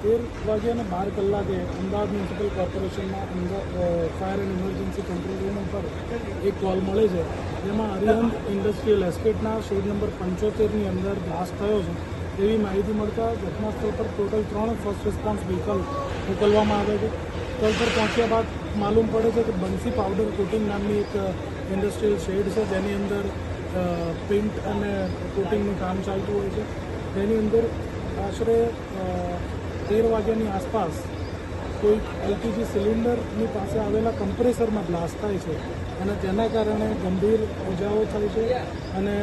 13:12 Ahmedabad municipal કોર્પોરેશનના fire and emergency control room ઉપર એક કોલ મળે છે, જેમાં અરિહંત ઇન્ડસ્ટ્રીયલ એસ્ટેટના શેડ નંબર 75ની અંદર બ્લાસ્ટ થયો છે એવી માહિતી મળતા ઘટના સ્થળ પર ટોટલ 3 ફર્સ્ટ રિસ્પોન્સ વ્હીકલ મોકલવામાં આવે છે. સ્થળ પર પહોંચ્યા બાદ માલુમ પડે છે કે બંસી પાવડર કોટિંગ નામની એક ઇન્ડસ્ટ્રીયલ શેડ છે, જેની અંદર પેઇન્ટ અને કોટિંગનું કામ ચાલતું હોય છે. તેની અંદર આશરે 13 વાગ્યાની આસપાસ કોઈ એલપીજી સિલિન્ડરની પાસે આવેલા કમ્પ્રેસરમાં બ્લાસ્ટ થાય છે અને તેના કારણે ગંભીર ઇજાઓ થાય છે અને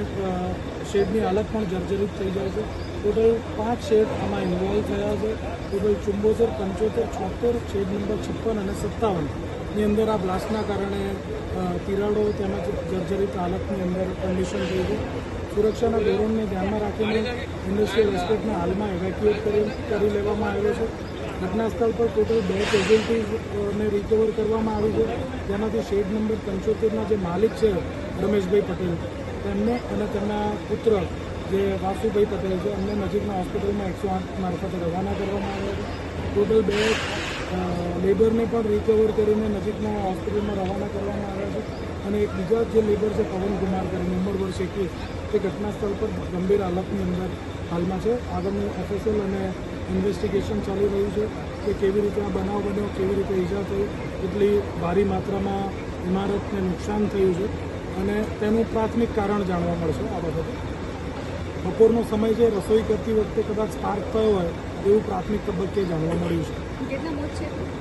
શેડની હાલત પણ જર્જરિત થઈ જાય છે. ટોટલ 5 શેડ આમાં ઇન્વોલ્વ થયા છે. ટોટલ 74, 75, 76, શેડ નંબર 56 અને 57ની અંદર આ બ્લાસ્ટના કારણે તિરાડો તેમજ જર્જરિત હાલતની અંદર કન્ડિશન થઈ છે. સુરક્ષાના ધોરણને ધ્યાનમાં રાખીને ઇન્ડસ્ટ્રીયલ એસ્ટેટને હાલમાં ઇવેક્યુએટ કરી લેવામાં આવ્યો છે. ઘટના સ્થળ પર ટોટલ 2 કેઝ્યુઅલ્ટીઝને રિકવર કરવામાં આવી છે, જેમાંથી શેડ નંબર 75ના જે માલિક છે રમેશભાઈ પટેલ, તેમને અને તેમના પુત્ર જે વાસુભાઈ પટેલ છે, એમને નજીકના હોસ્પિટલમાં 108 મારફતે રવાના કરવામાં આવ્યા છે. ટોટલ 2 લેબરને પણ રિકવર કરીને નજીકના હોસ્પિટલમાં રવાના કરવામાં આવ્યા છે અને એક બીજા જે લેબર છે પવનકુમાર કરીને ઉંમર વર્ષ 21, તે ઘટના સ્થળ પર ગંભીર હાલતની અંદર હાલમાં છે. આગળનું એફએસએલ અને ઇન્વેસ્ટિગેશન ચાલી રહ્યું છે કે કેવી રીતે આ બનાવ બન્યો, કેવી રીતે ઈજા થઈ, કેટલી ભારી માત્રામાં ઇમારતને નુકસાન થયું છે અને તેનું પ્રાથમિક કારણ જાણવા મળશે. આ બાબતે બપોરનો સમય છે, રસોઈ કરતી વખતે કદાચ સ્પાર્ક થયો હોય એવું પ્રાથમિક તબક્કે જાણવા મળ્યું છે.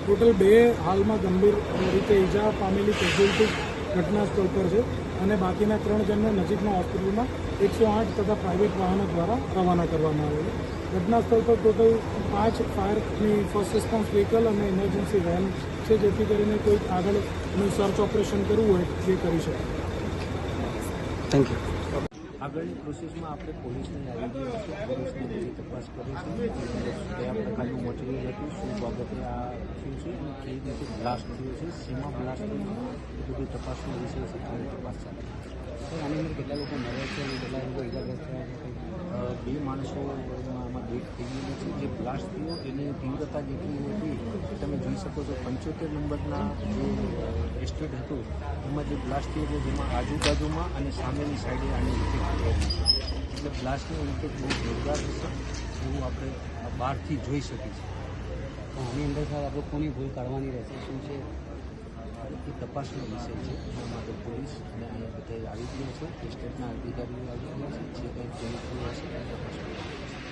ટોટલ 2 હાલમાં ગંભીર રીતે ઈજા પામેલી કેઝ્યુઅલ્ટી ઘટના સ્થળ પર છે અને બાકીના 3 જણને નજીકના હોસ્પિટલમાં 108 તથા પ્રાઇવેટ વાહનો દ્વારા રવાના કરવામાં આવેલું. ઘટના સ્થળ પર ટોટલ 5 ફાયરની ફર્સ્ટ રિસ્પોન્સ વ્હીકલ અને ઇમરજન્સી વેન છે, જેથી કરીને કોઈ આગળનું સર્ચ ઓપરેશન કરવું હોય જે કરી શકે. Thank you. આગળની પ્રોસેસમાં આપણે પોલીસને આવી ગઈ છે, પોલીસની બધી તપાસ કરીશું કયા પ્રકારનું મટીરિયલ હતું, શું બાબતે આ થયું છે અને કેવી રીતે બ્લાસ્ટ થયો છે, શેમાં બ્લાસ્ટ થયું એ બધી તપાસનો વિષય છે. આગળ તપાસ ચાલે છે. આની અંદર કેટલા લોકો મર્યા છે અને કેટલા લોકો ઇજાગ્રસ્ત થયા છે? 2 માણસો આમાં ડેથ થઈ ગયેલી છે. જે બ્લાસ્ટ થયો એની તીવ્રતા જેટલી હતી તમે જોઈ શકો છો. 75 નંબરના જે એસ્ટેટ હતું એમાં જે બ્લાસ્ટ થયો છે, જેમાં આજુબાજુમાં અને સામેની સાઈડે આની ઇફેક્ટ થયેલી છે. એટલે બ્લાસ્ટની ઇફેક્ટ બહુ જોરદાર હશે એવું આપણે બહારથી જોઈ શકીએ છીએ. આની અંદર સાહેબ આપણે કોની ભૂલ કાઢવાની રહેશે, શું છે એ તપાસનો વિષય છે. એના માટે પોલીસ અને અહીંયા બધા આવી ગયા છે, સ્ટેટના અધિકારીઓ આવી ગયા છે, જે કંઈ પોલીસ હશે એ તપાસ.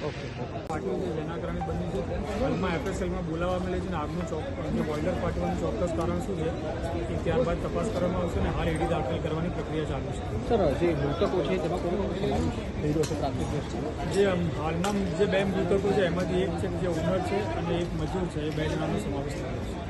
ઓકે. પાટીઓ છે જેના કારણે બની છે, હાલમાં એફએસએલમાં બોલાવવા મળે છે અને આગનું જે બોઇલર ફાટવાનું ચોક્કસ કારણ શું છે એ ત્યારબાદ તપાસ કરવામાં આવશે અને હાલ એડી દાખલ કરવાની પ્રક્રિયા ચાલુ છે. સર, જે મૃતકો છે તેમાં કોઈ થઈ રહ્યો છે પ્રાથમિક દ્રષ્ટિએ? જે હાલના જે 2 મૃતકો છે એમાંથી એક છે જે ઓનર છે અને એક મજૂર છે, એ 2 જણાનો સમાવેશ થયો છે.